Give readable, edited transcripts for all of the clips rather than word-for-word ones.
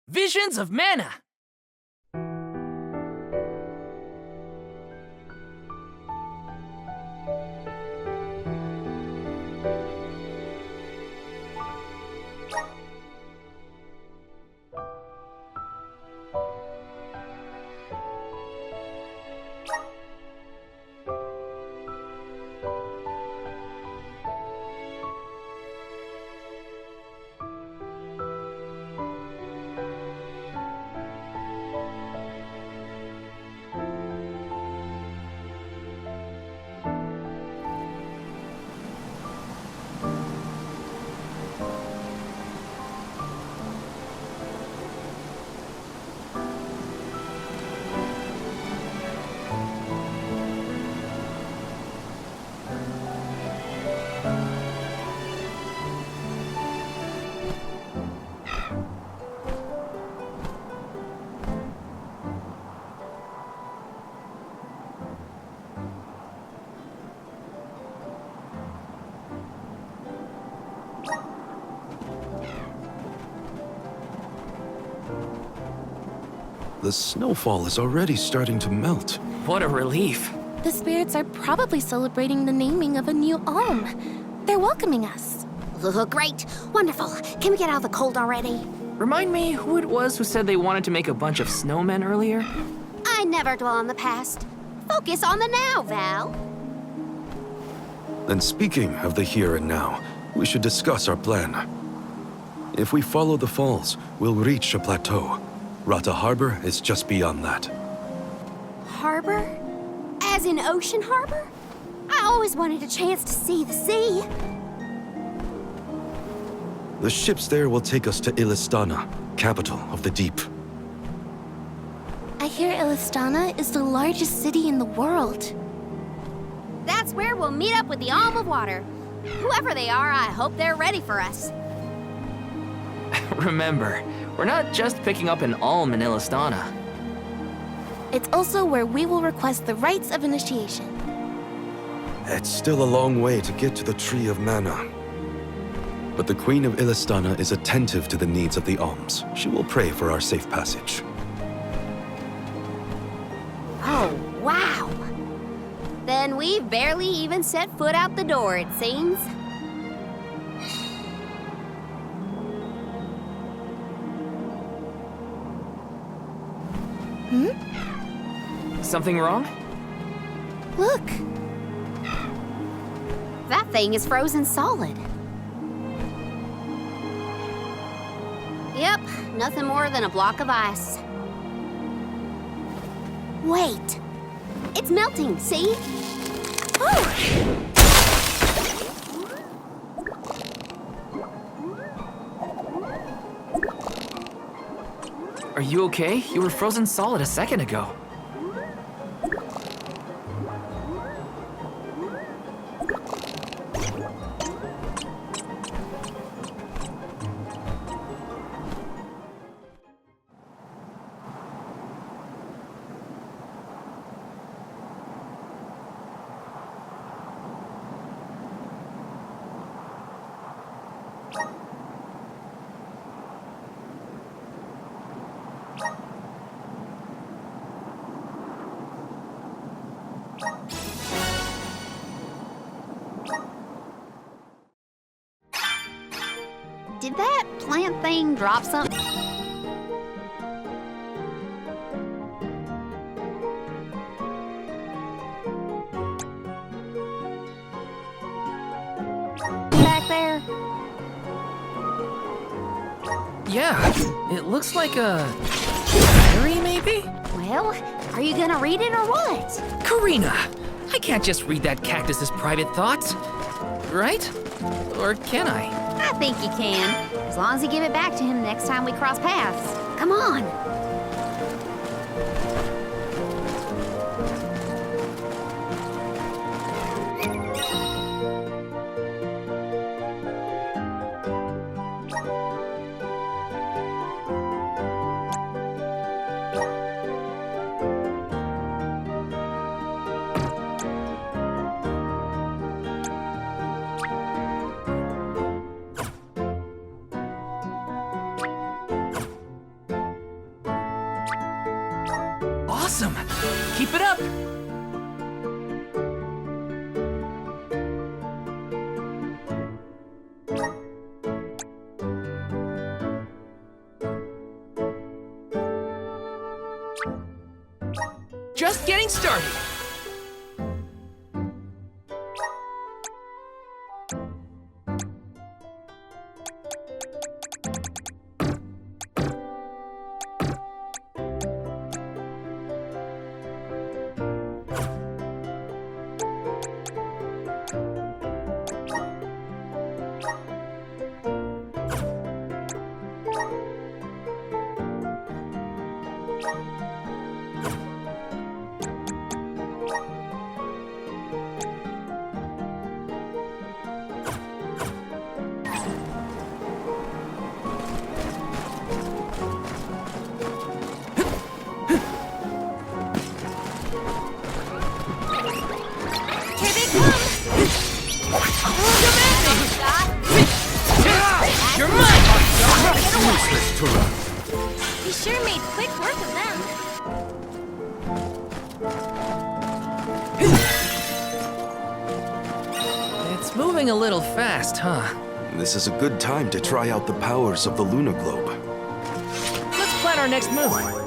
Visions of Mana! The snowfall is already starting to melt. What a relief. The spirits are probably celebrating the naming of a new Alm. They're welcoming us. Great. Wonderful. Can we get out of the cold already? Remind me who it was who said they wanted to make a bunch of snowmen earlier? I never dwell on the past. Focus on the now, Val. And speaking of the here and now, we should discuss our plan. If we follow the falls, we'll reach a plateau. Rata Harbor is just beyond that. Harbor? As in Ocean Harbor? I always wanted a chance to see the sea. The ships there will take us to Illistana, capital of the deep. I hear Illistana is the largest city in the world. That's where we'll meet up with the Alm of Water. Whoever they are, I hope they're ready for us. Remember, we're not just picking up an Alm in Illistana. It's also where we will request the rites of initiation. It's still a long way to get to the Tree of Mana. But the Queen of Illistana is attentive to the needs of the Alms. She will pray for our safe passage. Oh, wow. Then we've barely even set foot out the door, it seems. Something wrong? Look! That thing is frozen solid. Yep, nothing more than a block of ice. Wait! It's melting, see? Oh! Are you okay? You were frozen solid a second ago. Did that plant thing drop something? Back there? Yeah, it looks like a diary, maybe? Well, are you gonna read it or what? Karina! I can't just read that cactus's private thoughts. Right? Or can I? I think you can, as long as you give it back to him next time we cross paths. Come on. Keep it up! Just getting started! You're mine! Useless to run. We sure made quick work of them. It's moving a little fast, huh? This is a good time to try out the powers of the Lunar Globe. Let's plan our next move.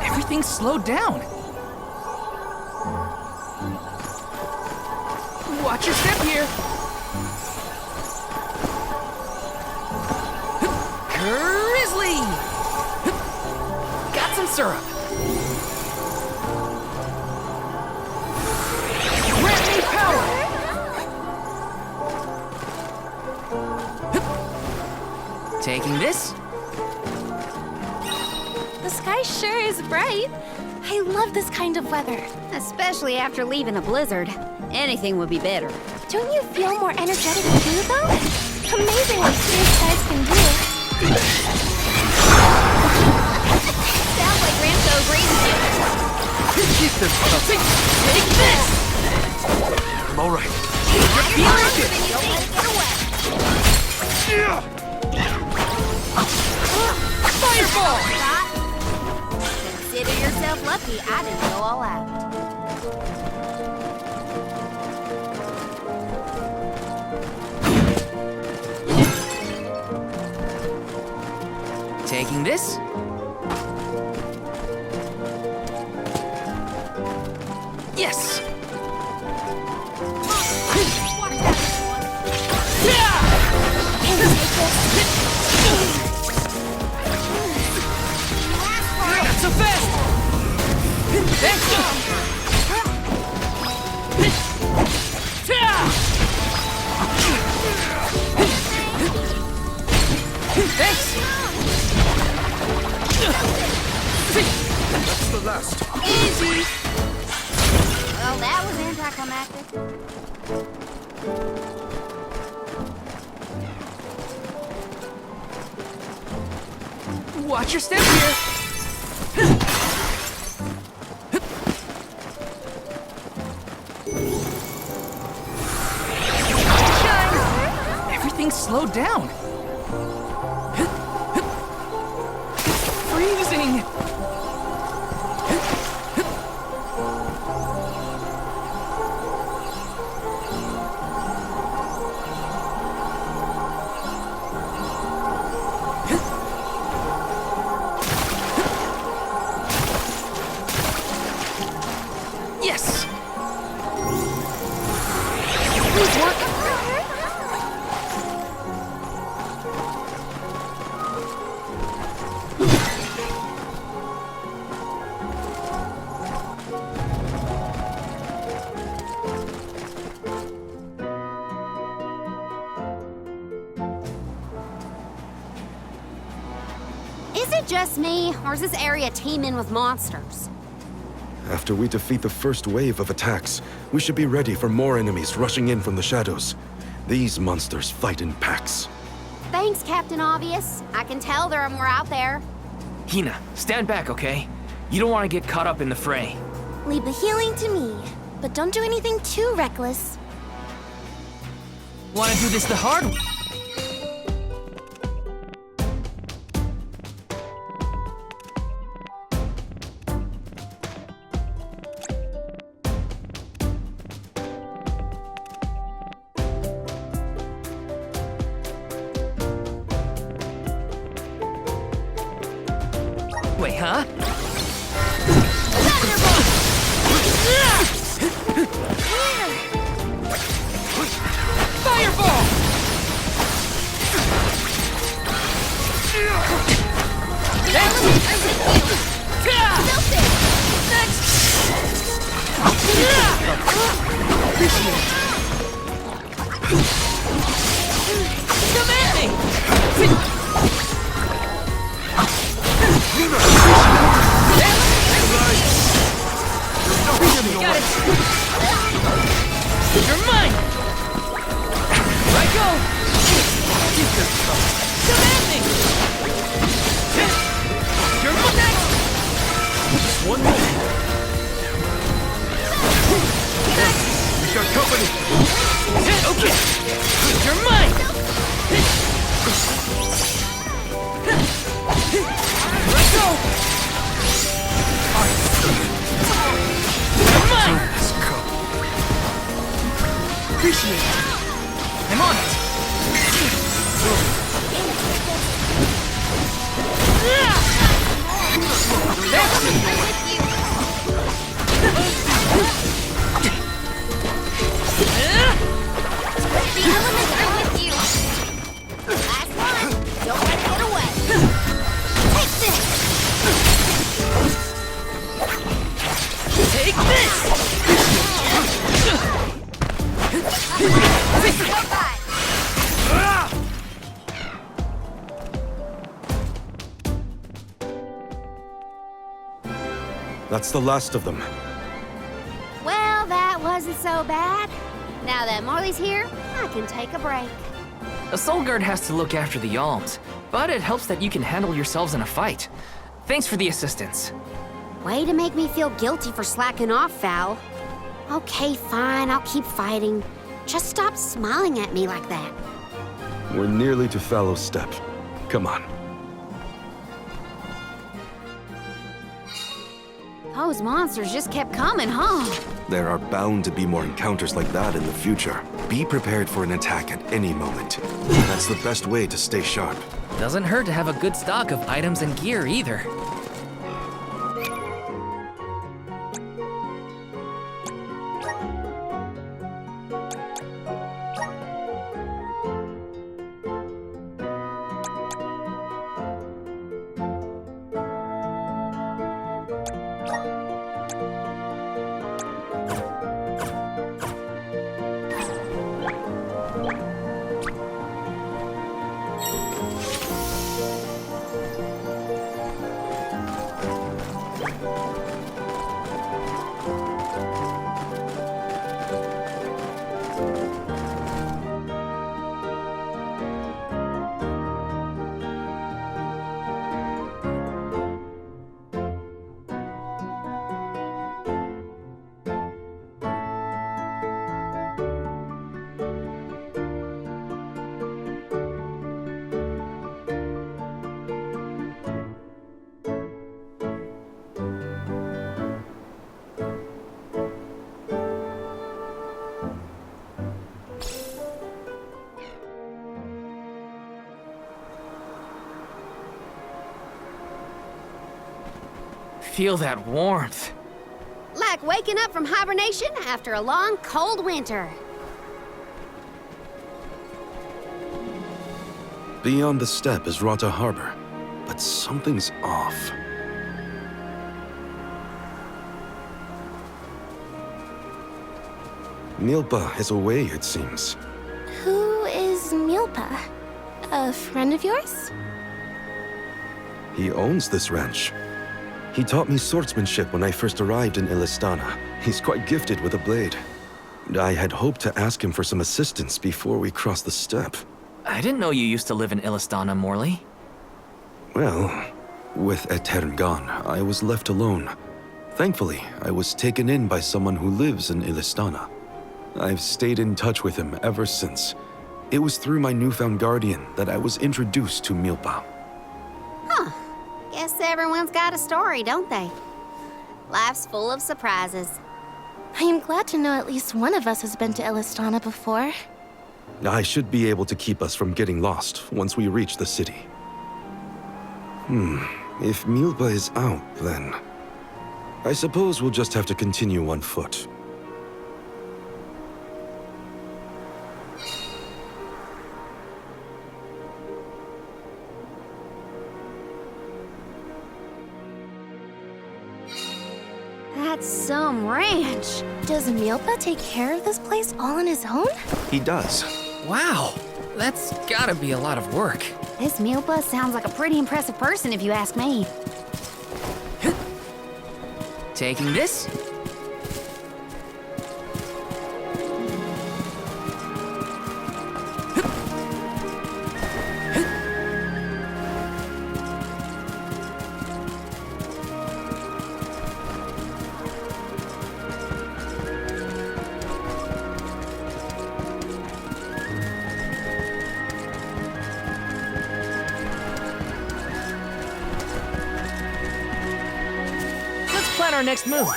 Everything's slowed down. Watch your step here. Grizzly! Got some syrup. Grant me power! Taking this. The sky sure is bright. I love this kind of weather. Especially after leaving a blizzard. Anything would be better. Don't you feel more energetic too, though? Amazing what clear skies can do. Sounds like Ramso agrees with you. Keep this up. Take this! I'm all right. Elected! Don't let it get away. Fireball! Scott, consider yourself lucky I didn't go all out. Taking this. Yes! Not so fast! Thanks! Thanks! That's the last. Easy! Well, that was anticlimactic. Watch your step here! Shine! Everything's slowed down. Freezing! Yes! Please work! Is it just me, or is this area teeming with monsters? After we defeat the first wave of attacks, we should be ready for more enemies rushing in from the shadows. These monsters fight in packs. Thanks, Captain Obvious. I can tell there are more out there. Hina, stand back, okay? You don't want to get caught up in the fray. Leave the healing to me, but don't do anything too reckless. Want to do this the hard way? Wait, huh? Fireball! Come at me! Got it! You're mine! Here I go! Come at me! You're mine next! Just 1 minute. We got company! Okay! You're mine! Here I go! You're mine! Appreciate it. I'm on it. The elements are with you. Last one. Don't let it get away. Take this. Take this! Bye-bye. That's the last of them. Well, that wasn't so bad. Now that Marley's here, I can take a break. A soul guard has to look after the alms, but it helps that you can handle yourselves in a fight. Thanks for the assistance. Way to make me feel guilty for slacking off, Val. Okay, fine, I'll keep fighting. Just stop smiling at me like that. We're nearly to Fallow's Step. Come on. Those monsters just kept coming, huh? There are bound to be more encounters like that in the future. Be prepared for an attack at any moment. That's the best way to stay sharp. Doesn't hurt to have a good stock of items and gear either. Feel that warmth. Like waking up from hibernation after a long, cold winter. Beyond the steppe is Rata Harbor, but something's off. Milpa is away, it seems. Who is Milpa? A friend of yours? He owns this ranch. He taught me swordsmanship when I first arrived in Illistana. He's quite gifted with a blade. I had hoped to ask him for some assistance before we crossed the steppe. I didn't know you used to live in Illistana, Morley. Well, with Aetern gone, I was left alone. Thankfully, I was taken in by someone who lives in Illistana. I've stayed in touch with him ever since. It was through my newfound guardian that I was introduced to Milpa. Huh. Guess everyone's got a story, don't they? Life's full of surprises. I am glad to know at least one of us has been to Illistana before. I should be able to keep us from getting lost once we reach the city. If Milpa is out, then I suppose we'll just have to continue on foot. That's some ranch. Does Milpa take care of this place all on his own? He does. Wow, that's gotta be a lot of work. This Milpa sounds like a pretty impressive person if you ask me. Taking this? Let's plan our next move.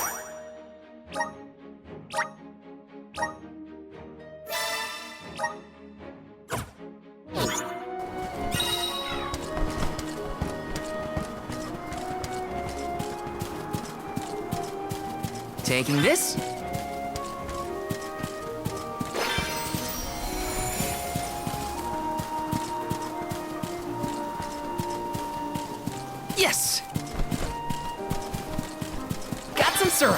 Taking this? Yes! Got some syrup.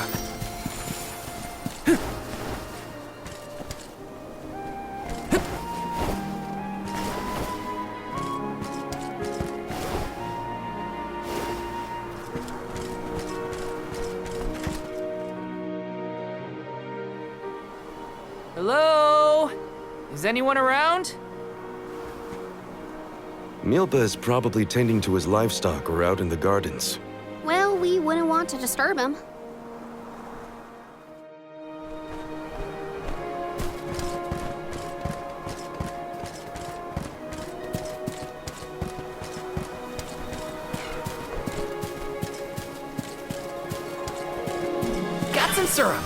Hello? Is anyone around? Milpa is probably tending to his livestock or out in the gardens. Well, we wouldn't want to disturb him. Got some syrup.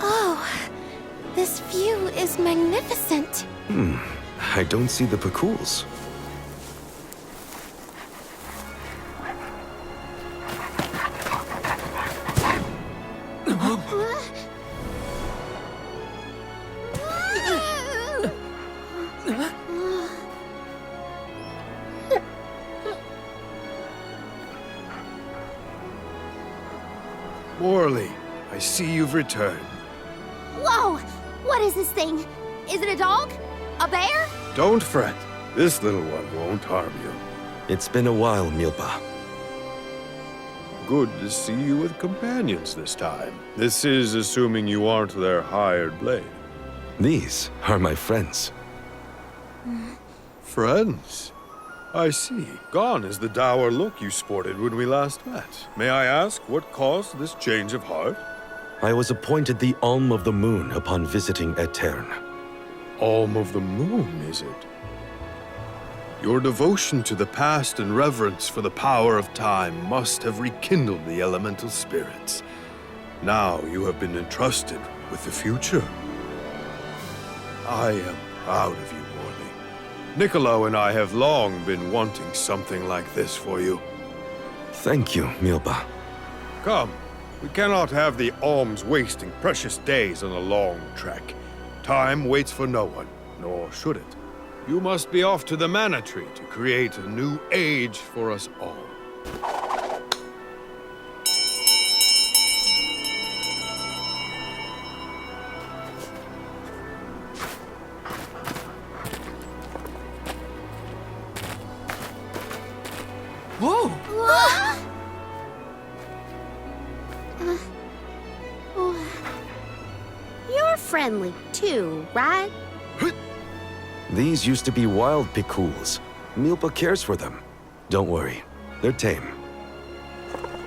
Oh, this view is magnificent. I don't see the Pakuls. Morley, I see you've returned. Whoa! What is this thing? Is it a dog? A bear? Don't fret. This little one won't harm you. It's been a while, Milpa. Good to see you with companions this time. This is assuming you aren't their hired blade. These are my friends. Friends? I see. Gone is the dour look you sported when we last met. May I ask what caused this change of heart? I was appointed the Alm of the Moon upon visiting Aetern. Alm of the Moon, is it? Your devotion to the past and reverence for the power of time must have rekindled the elemental spirits. Now you have been entrusted with the future. I am proud of you, Morley. Niccolo and I have long been wanting something like this for you. Thank you, Milba. Come, we cannot have the alms wasting precious days on a long trek. Time waits for no one, nor should it. You must be off to the Mana Tree to create a new age for us all. Whoa! You're friendly too, right? These used to be wild Picools. Milpa cares for them. Don't worry, they're tame.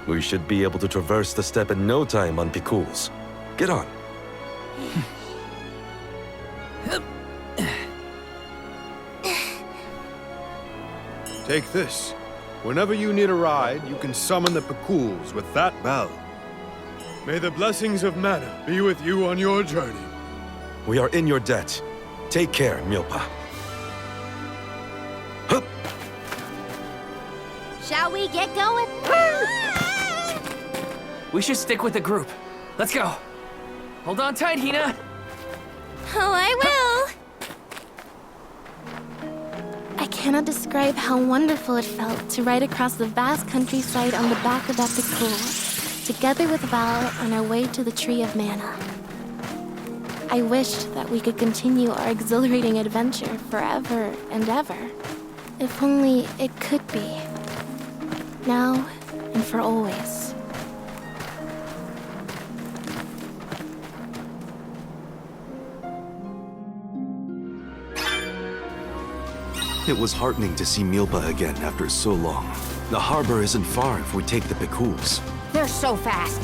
We should be able to traverse the steppe in no time on Picools. Get on. Take this. Whenever you need a ride, you can summon the Picools with that bell. May the blessings of Mana be with you on your journey. We are in your debt. Take care, Milpa. Hup! Shall we get going? We should stick with the group. Let's go. Hold on tight, Hina. Oh, I will! I cannot describe how wonderful it felt to ride across the vast countryside on the back of that Picool, together with Val on our way to the Tree of Mana. I wished that we could continue our exhilarating adventure forever and ever. If only it could be. Now and for always. It was heartening to see Milpa again after so long. The harbor isn't far if we take the Picools. They're so fast.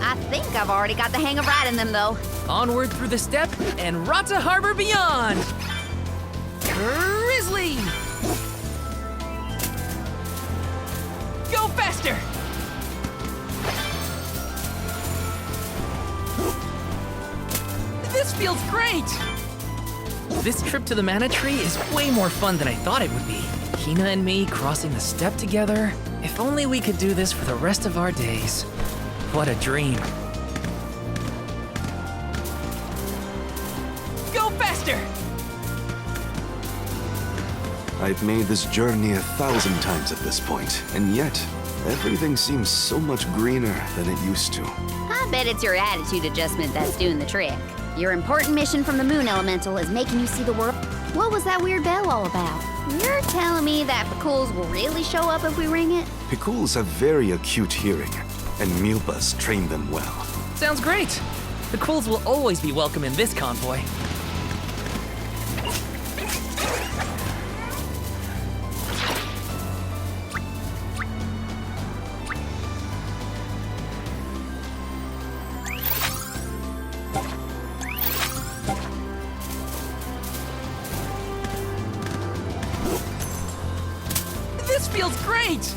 I think I've already got the hang of riding them, though. Onward through the steppe and Rata Harbor beyond. Grizzly! Go faster! This feels great! This trip to the Mana Tree is way more fun than I thought it would be. Hina and me crossing the steppe together. If only we could do this for the rest of our days. What a dream. Go faster! I've made this journey 1,000 times at this point, and yet, everything seems so much greener than it used to. I bet it's your attitude adjustment that's doing the trick. Your important mission from the Moon Elemental is making you see the world. What was that weird bell all about? You're telling me that Picools will really show up if we ring it? Picools have very acute hearing, and Milpa's trained them well. Sounds great. The Quills will always be welcome in this convoy. This feels great!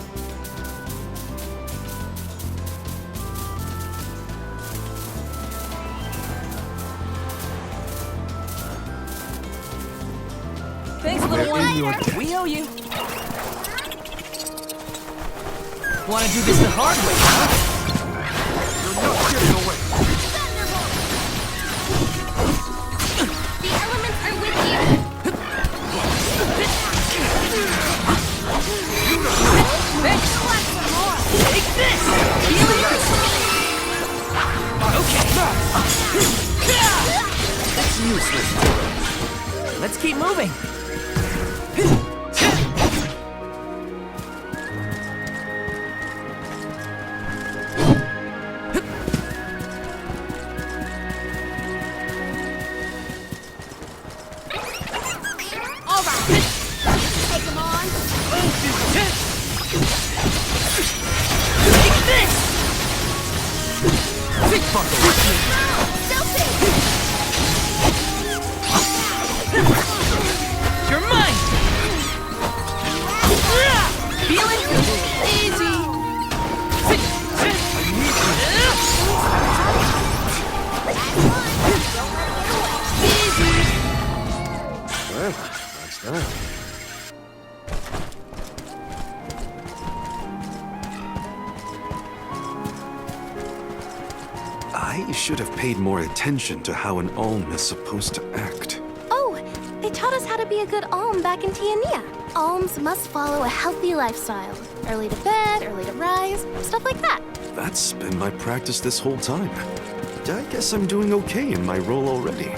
Thanks, little one. We owe you. Want to do this the hard way, huh? You're not getting away. The elements are with you! Thanks. Take this! Healing! Okay. That's useless. Let's keep moving. All right. Take them on. Take this! Big buckle! You're mine! Well, that's that. I should have paid more attention to how an Alm is supposed to act. Oh, they taught us how to be a good Alm back in Tiania. Alms must follow a healthy lifestyle. Early to bed, early to rise, stuff like that. That's been my practice this whole time. I guess I'm doing okay in my role already.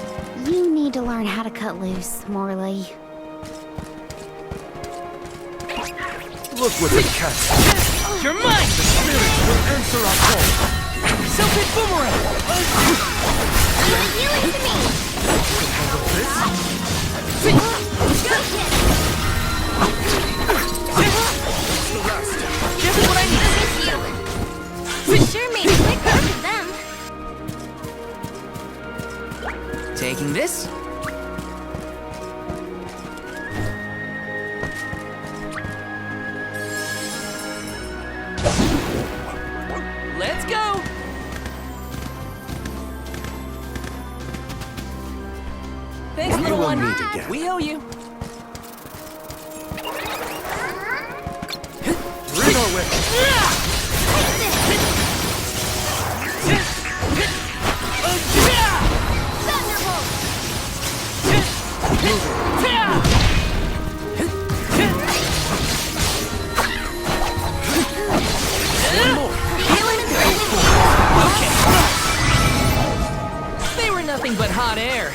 You need to learn how to cut loose, Morley. Look what the cat's You're mine! spirits will answer our call. Celtic boomerang! You're healing to me! Just what I need! We sure made quick work of them. Taking this. Let's go! Thanks, We little will one. meet again. We owe you. Bring our way. They were nothing but hot air.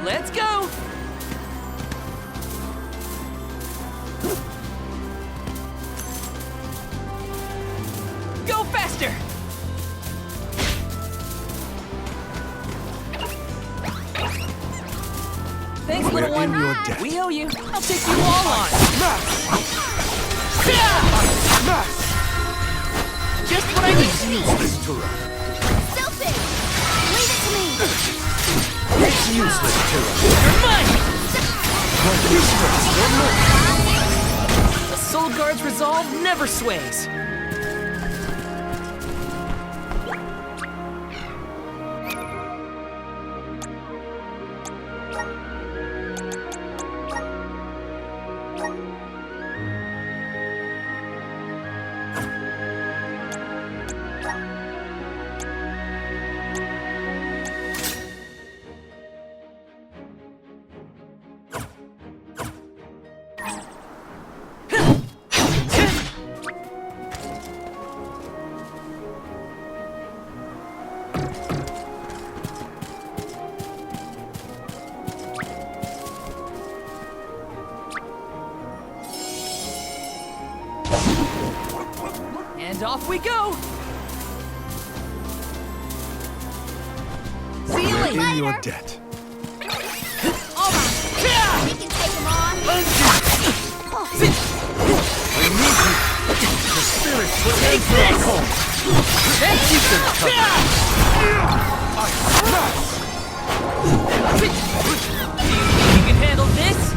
Let's go! Go faster! Thanks, We're little one. in your debt. We owe you. I'll take you all on. Just what I need. Useless Tura. Selfish! Leave it to me! It's useless Tura. You're mine! Useless. One more. The Soul Guard's resolve never sways. And off we go! See you We're later! in your debt. We can take them on! The spirits will answer our call. You can handle this?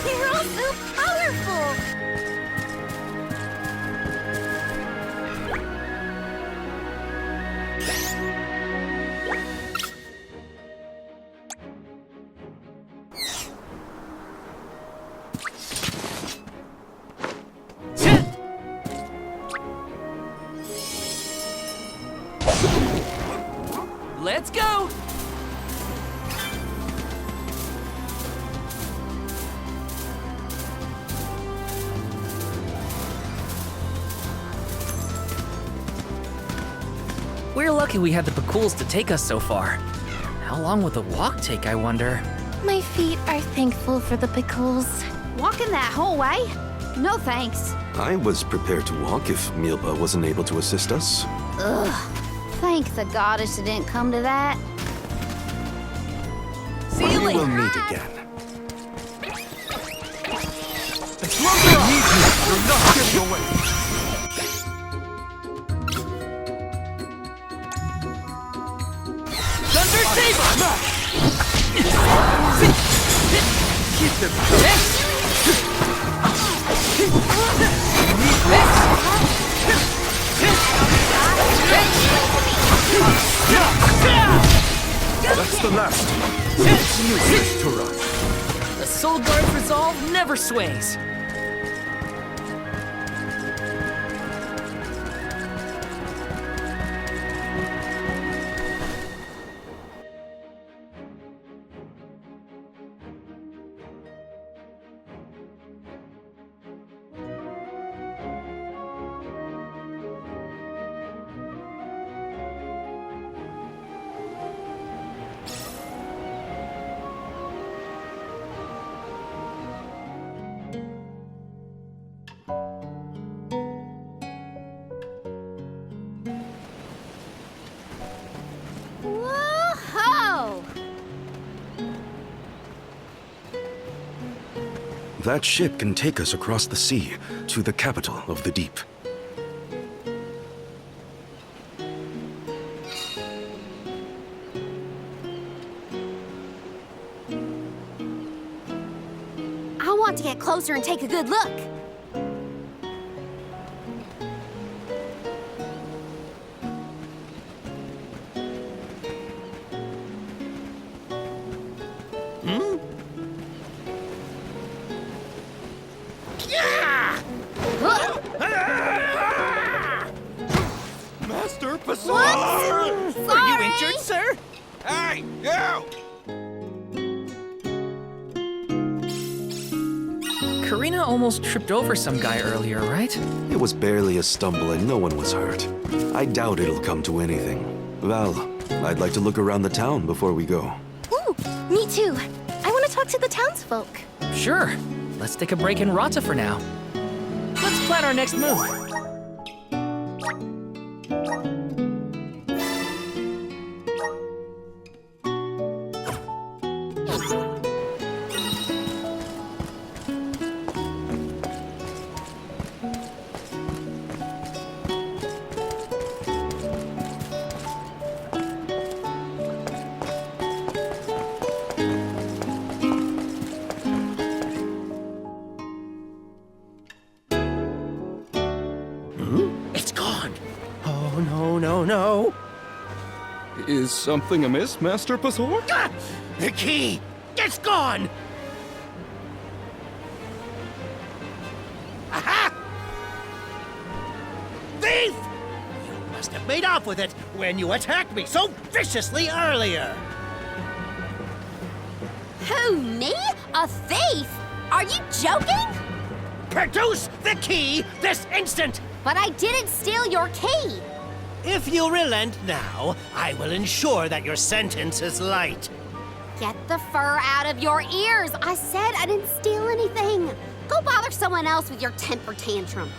You're all so powerful! Let's go! We're lucky we had the Bakuls to take us so far. How long would the walk take, I wonder? My feet are thankful for the pickles. Walking that whole way? No thanks. I was prepared to walk if Milba wasn't able to assist us. Ugh. Thank the goddess it didn't come to that. See you We will later! meet again. You're not getting away. That's the last. You wish to run. The Soul Guard's resolve never sways. Whoa! That ship can take us across the sea to the capital of the deep. I want to get closer and take a good look. Master Pasar! Sorry. You injured, sir? Hey, you! Karina almost tripped over some guy earlier, right? It was barely a stumble and no one was hurt. I doubt it'll come to anything. Val, I'd like to look around the town before we go. Ooh, me too. I want to talk to the townsfolk. Sure. Let's take a break in Rata for now. Let's plan our next move. It's gone. Oh, no, no, no. Is something amiss, Master Pasor? Ah! The key! It's gone! Aha! Thief! You must have made off with it when you attacked me so viciously earlier. Who, me? A thief? Are you joking? Produce the key this instant! But I didn't steal your key. If you relent now, I will ensure that your sentence is light. Get the fur out of your ears. I said I didn't steal anything. Go bother someone else with your temper tantrum.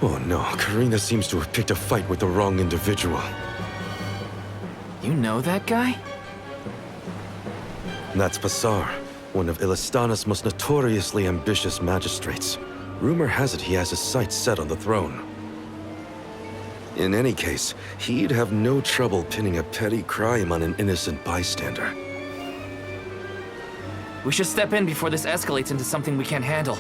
Oh no, Karina seems to have picked a fight with the wrong individual. You know that guy? That's Pasar, one of Illistana's most notoriously ambitious magistrates. Rumor has it he has his sights set on the throne. In any case, he'd have no trouble pinning a petty crime on an innocent bystander. We should step in before this escalates into something we can't handle.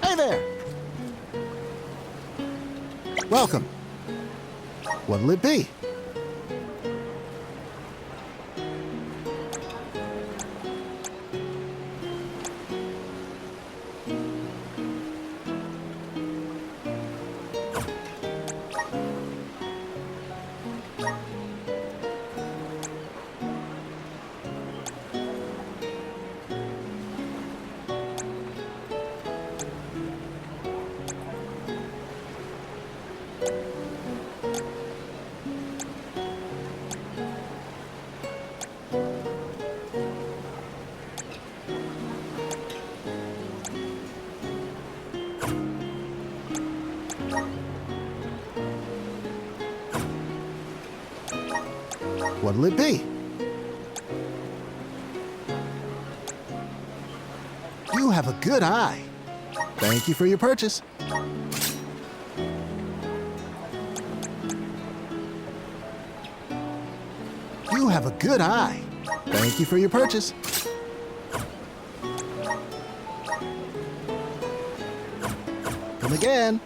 Hey there! Welcome. What'll it be? What'll it be? You have a good eye. Thank you for your purchase. You have a good eye. Thank you for your purchase. Come again.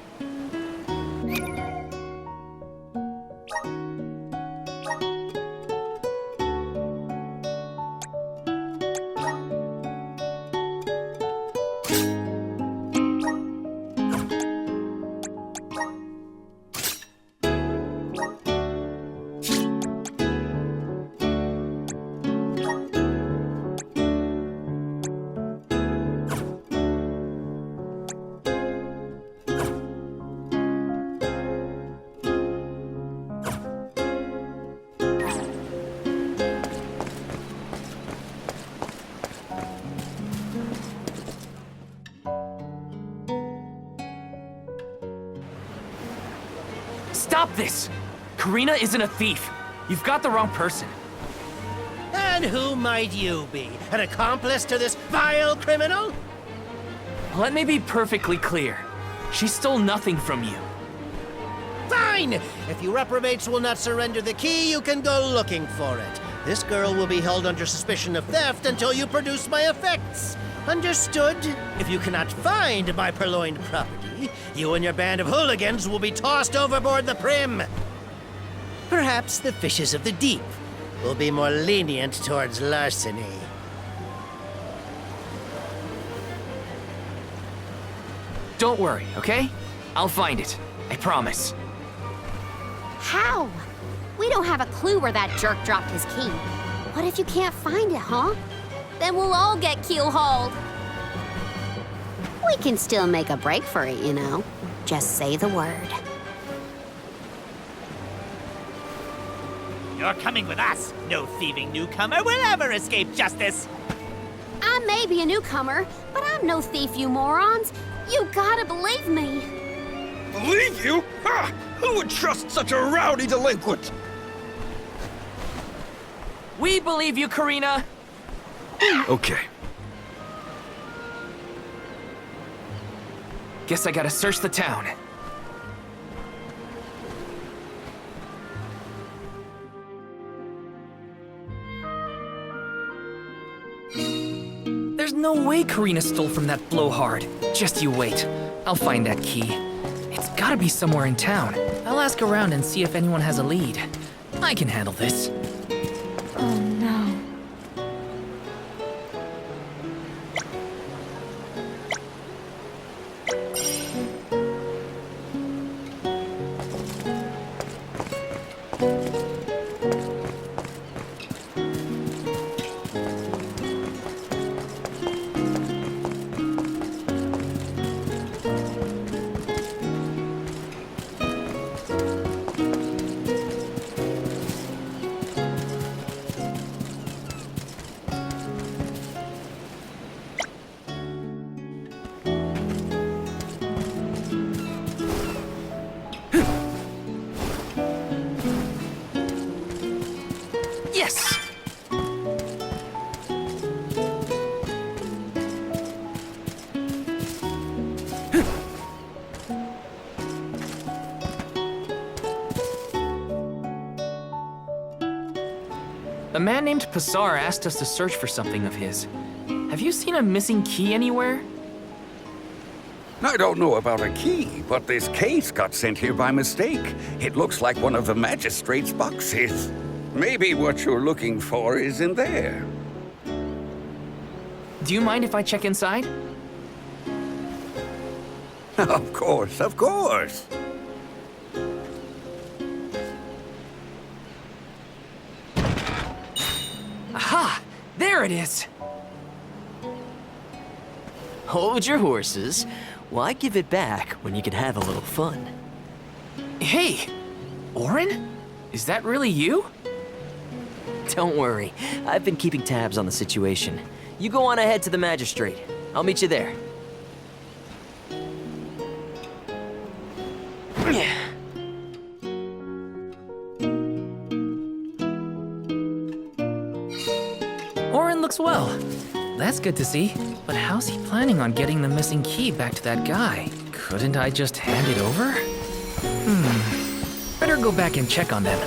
Stop this! Karina isn't a thief. You've got the wrong person. And who might you be? An accomplice to this vile criminal? Let me be perfectly clear. She stole nothing from you. Fine! If you reprobates will not surrender the key, you can go looking for it. This girl will be held under suspicion of theft until you produce my effects. Understood? If you cannot find my purloined property, you and your band of hooligans will be tossed overboard the Prim. Perhaps the fishes of the deep will be more lenient towards larceny. Don't worry, okay? I'll find it. I promise. How? We don't have a clue where that jerk dropped his key. What if you can't find it, huh? Then we'll all get keel-hauled. We can still make a break for it, you know. Just say the word. You're coming with us. No thieving newcomer will ever escape justice. I may be a newcomer, but I'm no thief, you morons. You gotta believe me. Believe you? Ha! Who would trust such a rowdy delinquent? We believe you, Karina! Okay. Guess I gotta search the town. There's no way Karina stole from that blowhard. Just you wait. I'll find that key. It's gotta be somewhere in town. I'll ask around and see if anyone has a lead. I can handle this. Oh no. Yes! A man named Passar asked us to search for something of his. Have you seen a missing key anywhere? I don't know about a key, but this case got sent here by mistake. It looks like one of the magistrate's boxes. Maybe what you're looking for is in there. Do you mind if I check inside? Of course, of course. Aha! There it is! Hold your horses. Why give it back when you can have a little fun? Hey! Orin? Is that really you? Don't worry, I've been keeping tabs on the situation. You go on ahead to the magistrate. I'll meet you there. looks well. That's good to see. But how's he planning on getting the missing key back to that guy? Couldn't I just hand it over? Better go back and check on them.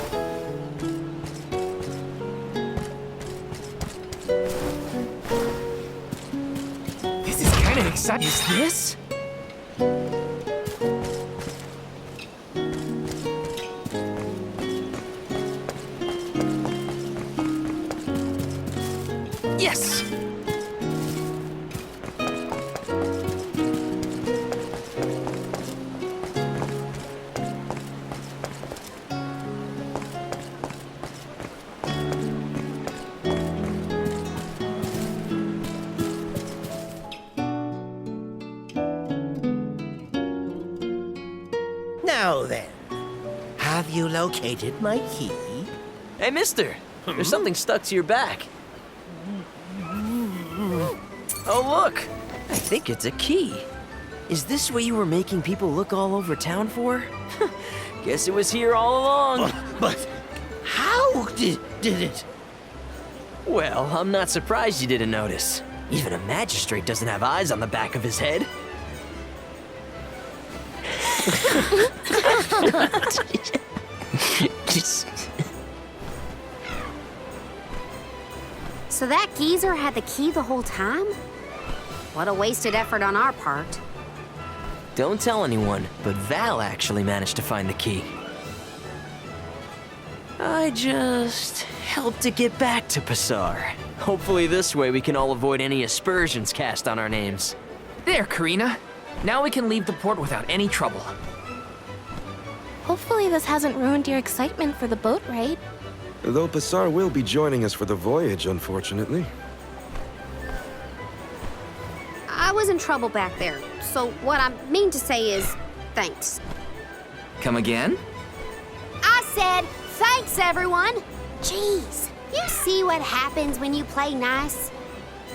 This is kind of exciting. Is this? Yes! Now then, have you located my key? Hey, mister! There's something stuck to your back. Oh, look! I think it's a key. Is this what you were making people look all over town for? Guess it was here all along. But how did it? Well, I'm not surprised you didn't notice. Even a magistrate doesn't have eyes on the back of his head. So that geezer had the key the whole time? What a wasted effort on our part. Don't tell anyone, but Val actually managed to find the key. I just helped to get back to Passar. Hopefully this way we can all avoid any aspersions cast on our names. There, Karina. Now we can leave the port without any trouble. Hopefully this hasn't ruined your excitement for the boat ride. Though Passar will be joining us for the voyage, unfortunately. I was in trouble back there, so what I mean to say is thanks. Come again? I said thanks, everyone! Jeez, you see what happens when you play nice?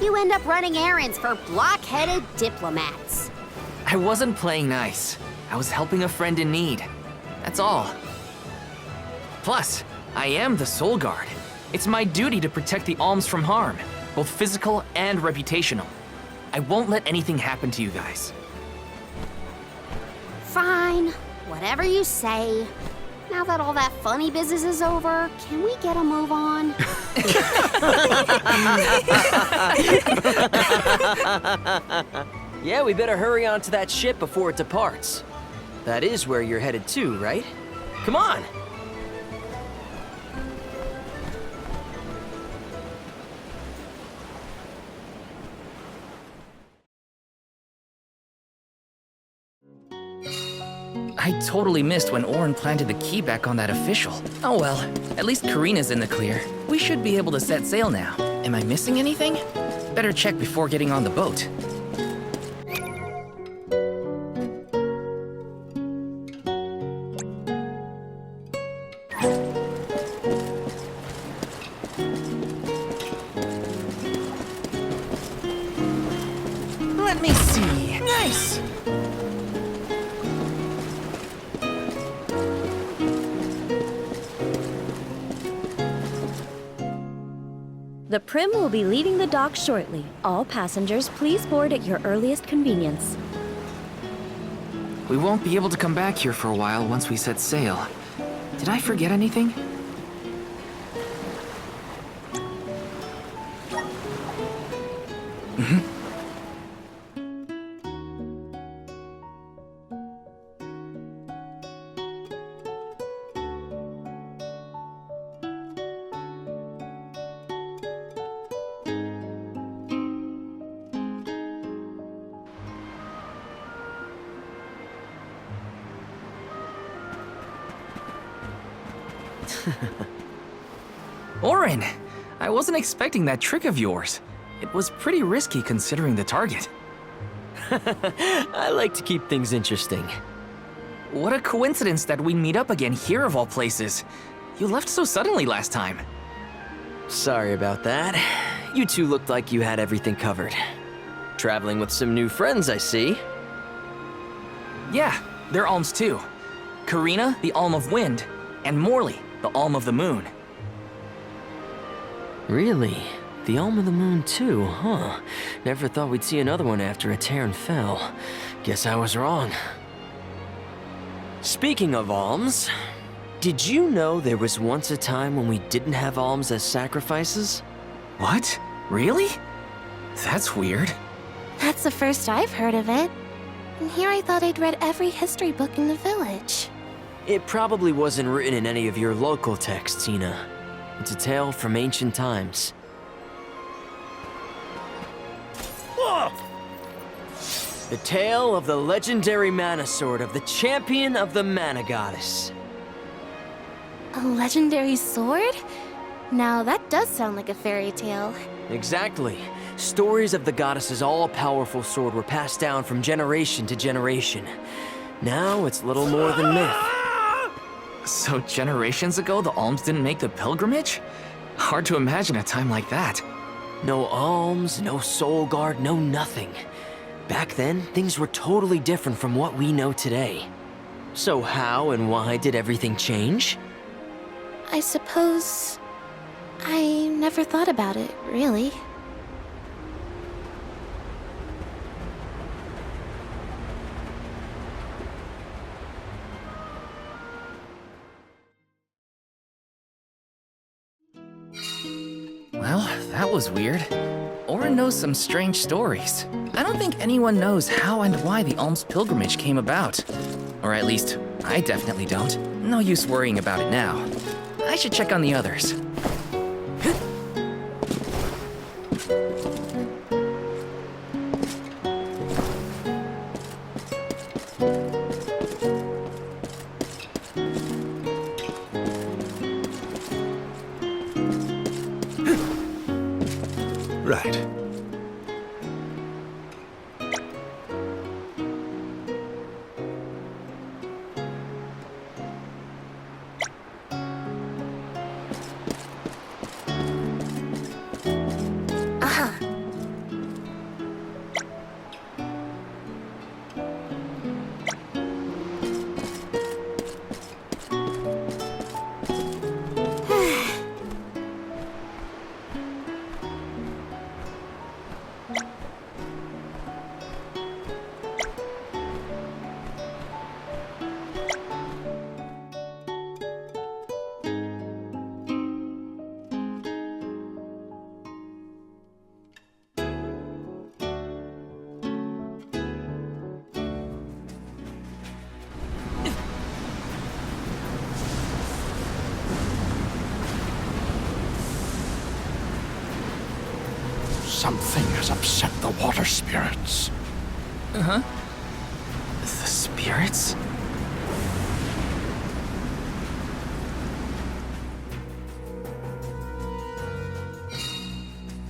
You end up running errands for block-headed diplomats. I wasn't playing nice. I was helping a friend in need. That's all. Plus, I am the Soul Guard. It's my duty to protect the alms from harm, both physical and reputational. I won't let anything happen to you guys. Fine, whatever you say. Now that all that funny business is over, can we get a move on? Yeah, we better hurry on to that ship before it departs. That is where you're headed to, right? Come on! I totally missed when Orin planted the key back on that official. Oh well, at least Karina's in the clear. We should be able to set sail now. Am I missing anything? Better check before getting on the boat. Let me see. Nice! The Prim will be leaving the dock shortly. All passengers, please board at your earliest convenience. We won't be able to come back here for a while once we set sail. Did I forget anything? Orin! I wasn't expecting that trick of yours. It was pretty risky considering the target. I like to keep things interesting. What a coincidence that we meet up again here of all places. You left so suddenly last time. Sorry about that. You two looked like you had everything covered. Traveling with some new friends, I see. Yeah, they're alms too. Karina, the Alm of Wind, and Morley, the Alm of the Moon. Really? The Elm of the Moon too, huh? Never thought we'd see another one after a Terran fell. Guess I was wrong. Speaking of alms, did you know there was once a time when we didn't have alms as sacrifices? What? Really? That's weird. That's the first I've heard of it. And here I thought I'd read every history book in the village. It probably wasn't written in any of your local texts, Hina. It's a tale from ancient times. The tale of the legendary Mana Sword of the champion of the Mana Goddess. A legendary sword? Now that does sound like a fairy tale. Exactly. Stories of the goddess's all-powerful sword were passed down from generation to generation. Now it's little more than myth. So generations ago, the alms didn't make the pilgrimage? Hard to imagine a time like that. No alms, no soul guard, no nothing. Back then, things were totally different from what we know today. So how and why did everything change? I suppose... I never thought about it, really. Well, that was weird. Orin knows some strange stories. I don't think anyone knows how and why the alms pilgrimage came about. Or at least, I definitely don't. No use worrying about it now. I should check on the others. Right. Something has upset the water spirits. Uh-huh. The spirits?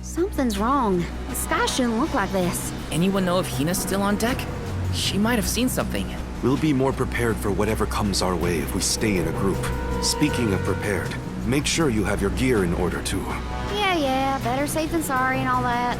Something's wrong. The sky shouldn't look like this. Anyone know if Hina's still on deck? She might have seen something. We'll be more prepared for whatever comes our way if we stay in a group. Speaking of prepared, make sure you have your gear in order too. Yeah, better safe than sorry and all that.